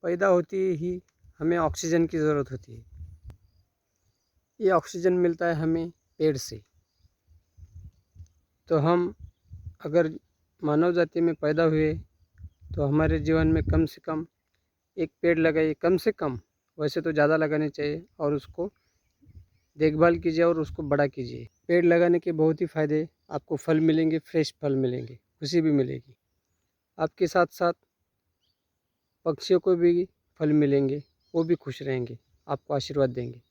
पैदा होती ही हमें ऑक्सीजन की ज़रूरत होती है। ये ऑक्सीजन मिलता है हमें पेड़ से। तो हम अगर मानव जाति में पैदा हुए तो हमारे जीवन में कम से कम एक पेड़ लगाइए, कम से कम, वैसे तो ज़्यादा लगाने चाहिए, और उसको देखभाल कीजिए और उसको बड़ा कीजिए। पेड़ लगाने के बहुत ही फ़ायदे, आपको फल मिलेंगे, फ्रेश फल मिलेंगे, खुशी भी मिलेगी। आपके साथ साथ पक्षियों को भी फल मिलेंगे, वो भी खुश रहेंगे, आपको आशीर्वाद देंगे।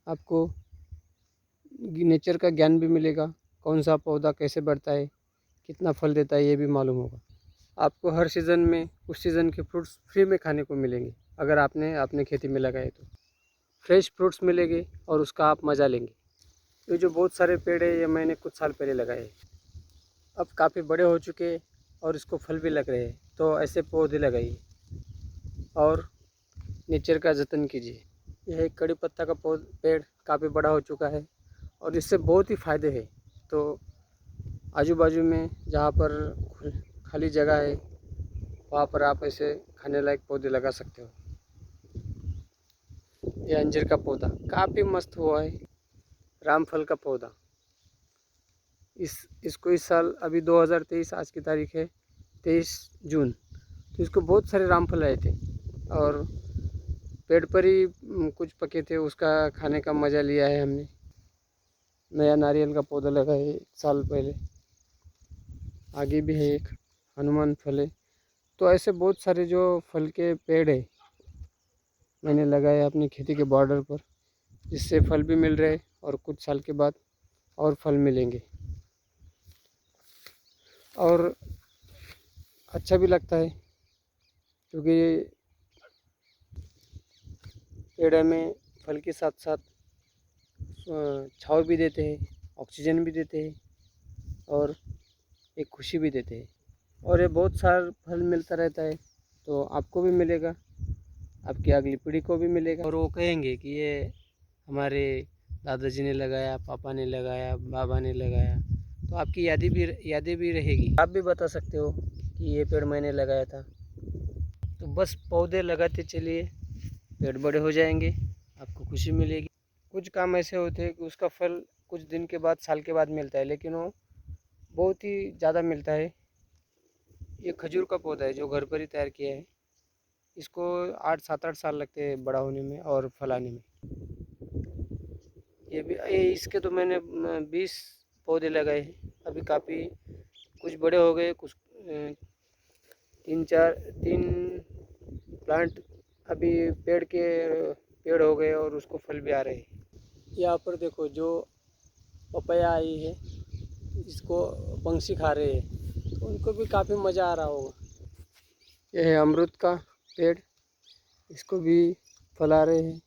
आपको नेचर का ज्ञान भी मिलेगा, कौन सा पौधा कैसे बढ़ता है, कितना फल देता है, ये भी मालूम होगा। आपको हर सीज़न में उस सीज़न के फ्रूट्स फ्री में खाने को मिलेंगे, अगर आपने अपने खेती में लगाए तो फ्रेश फ्रूट्स मिलेंगे और उसका आप मज़ा लेंगे। ये जो बहुत सारे पेड़ है, ये मैंने कुछ साल पहले लगाए हैं, अब काफ़ी बड़े हो चुके हैं और इसको फल भी लग रहे हैं। तो ऐसे पौधे लगाइए और नेचर का जतन कीजिए। यह एक कड़ी पत्ता का पेड़ काफ़ी बड़ा हो चुका है और इससे बहुत ही फ़ायदे हैं। तो आजू बाजू में जहाँ पर खाली जगह है, वहाँ पर आप ऐसे खाने लायक पौधे लगा सकते हो। ये अंजीर का पौधा काफ़ी मस्त हुआ है। रामफल का पौधा, इसको इस साल, अभी 2023 आज की तारीख है 23 जून, तो इसको बहुत सारे रामफल आए थे और पेड़ पर ही कुछ पके थे, उसका खाने का मज़ा लिया है हमने। नया नारियल का पौधा लगा है 1 साल पहले, आगे भी है एक हनुमान फल है। तो ऐसे बहुत सारे जो फल के पेड़ है मैंने लगाए अपनी खेती के बॉर्डर पर, जिससे फल भी मिल रहे और कुछ साल के बाद और फल मिलेंगे और अच्छा भी लगता है, क्योंकि पेड़ हमें फल के साथ साथ छाँव भी देते हैं, ऑक्सीजन भी देते हैं और एक खुशी भी देते हैं। और ये बहुत सारा फल मिलता रहता है, तो आपको भी मिलेगा, आपकी अगली पीढ़ी को भी मिलेगा और वो कहेंगे कि ये हमारे दादाजी ने लगाया, पापा ने लगाया, बाबा ने लगाया। तो आपकी यादें भी रहेगी। आप भी बता सकते हो कि ये पेड़ मैंने लगाया था। तो बस पौधे लगाते चलिए, पेड़ बड़े हो जाएंगे, आपको खुशी मिलेगी। कुछ काम ऐसे होते हैं कि उसका फल कुछ दिन के बाद, साल के बाद मिलता है, लेकिन वो बहुत ही ज़्यादा मिलता है। ये खजूर का पौधा है जो घर पर ही तैयार किया है। इसको 7-8 साल लगते हैं बड़ा होने में और फल आने में। इसके तो मैंने 20 पौधे लगाए हैं। अभी काफ़ी कुछ बड़े हो गए, कुछ 3 प्लांट अभी पेड़ हो गए और उसको फल भी आ रहे हैं। यहाँ पर देखो जो पपैया आई है, इसको पंछी खा रहे हैं, तो उनको भी काफ़ी मज़ा आ रहा होगा। यह है अमरूद का पेड़, इसको भी फल आ रहे हैं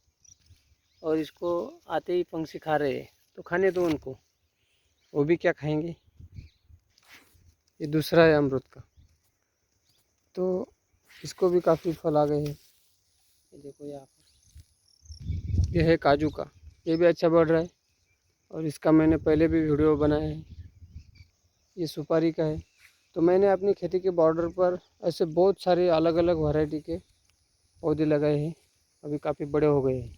और इसको आते ही पंछी खा रहे हैं, तो खाने दो उनको, वो भी क्या खाएंगे। ये दूसरा है अमरूद का, तो इसको भी काफ़ी फल आ गए हैं। ये देखो यहाँ पर, यह है काजू का, ये भी अच्छा बढ़ रहा है और इसका मैंने पहले भी वीडियो बनाया है। ये सुपारी का है। तो मैंने अपनी खेती के बॉर्डर पर ऐसे बहुत सारे अलग अलग वैरायटी के पौधे लगाए हैं, अभी काफ़ी बड़े हो गए हैं।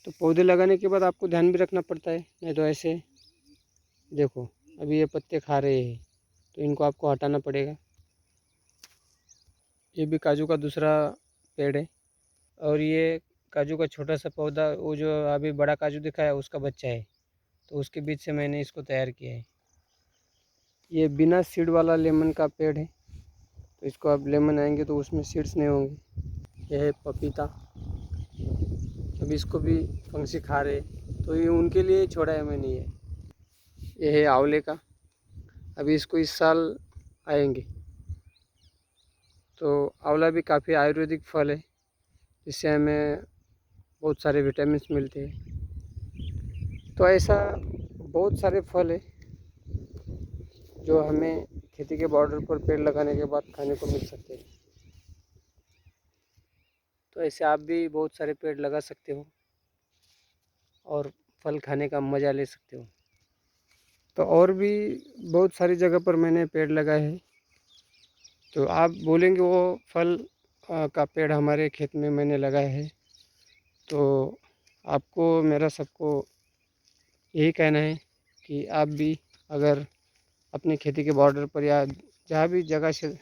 तो पौधे लगाने के बाद आपको ध्यान भी रखना पड़ता है, नहीं तो ऐसे देखो अभी ये पत्ते खा रहे हैं, तो इनको आपको हटाना पड़ेगा। ये भी काजू का दूसरा पेड़ है और ये काजू का छोटा सा पौधा, वो जो अभी बड़ा काजू दिखा है उसका बच्चा है, तो उसके बीच से मैंने इसको तैयार किया है। ये बिना सीड वाला लेमन का पेड़ है, तो इसको अब लेमन आएंगे तो उसमें सीड्स नहीं होंगे। यह है पपीता, अभी इसको भी पंछी खा रहे, तो ये उनके लिए छोड़ा है मैंने। ये है आंवले का, अभी इसको इस साल आएंगे। तो आंवला भी काफ़ी आयुर्वेदिक फल है, जिससे हमें बहुत सारे विटामिन्स मिलते हैं। तो ऐसा बहुत सारे फल है जो हमें खेती के बॉर्डर पर पेड़ लगाने के बाद खाने को मिल सकते हैं। तो ऐसे आप भी बहुत सारे पेड़ लगा सकते हो और फल खाने का मज़ा ले सकते हो। तो और भी बहुत सारी जगह पर मैंने पेड़ लगाए हैं, तो आप बोलेंगे वो फल का पेड़ हमारे खेत में मैंने लगाया है। तो आपको मेरा सबको यही कहना है कि आप भी अगर अपनी खेती के बॉर्डर पर या जहाँ भी जगह से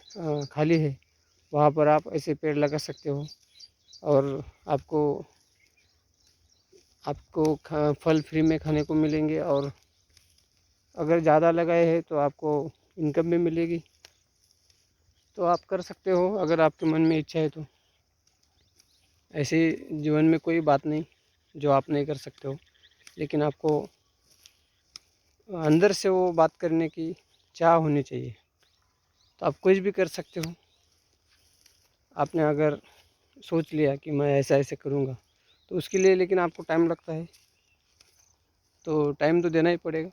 खाली है वहाँ पर आप ऐसे पेड़ लगा सकते हो और आपको फल फ्री में खाने को मिलेंगे और अगर ज़्यादा लगाए हैं तो आपको इनकम भी मिलेगी। तो आप कर सकते हो अगर आपके मन में इच्छा है तो। ऐसे जीवन में कोई बात नहीं जो आप नहीं कर सकते हो, लेकिन आपको अंदर से वो बात करने की चाह होनी चाहिए। तो आप कुछ भी कर सकते हो। आपने अगर सोच लिया कि मैं ऐसा ऐसे करूँगा तो उसके लिए लेकिन आपको टाइम लगता है, तो टाइम तो देना ही पड़ेगा।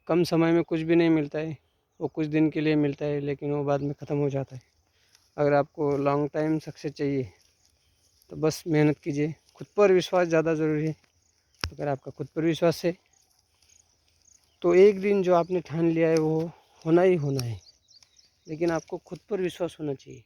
कम समय में कुछ भी नहीं मिलता है, वो कुछ दिन के लिए मिलता है लेकिन वो बाद में ख़त्म हो जाता है। अगर आपको लॉन्ग टाइम सक्सेस चाहिए तो बस मेहनत कीजिए। खुद पर विश्वास ज़्यादा ज़रूरी है। अगर आपका खुद पर विश्वास है तो एक दिन जो आपने ठान लिया है वो होना ही होना है, लेकिन आपको खुद पर विश्वास होना चाहिए।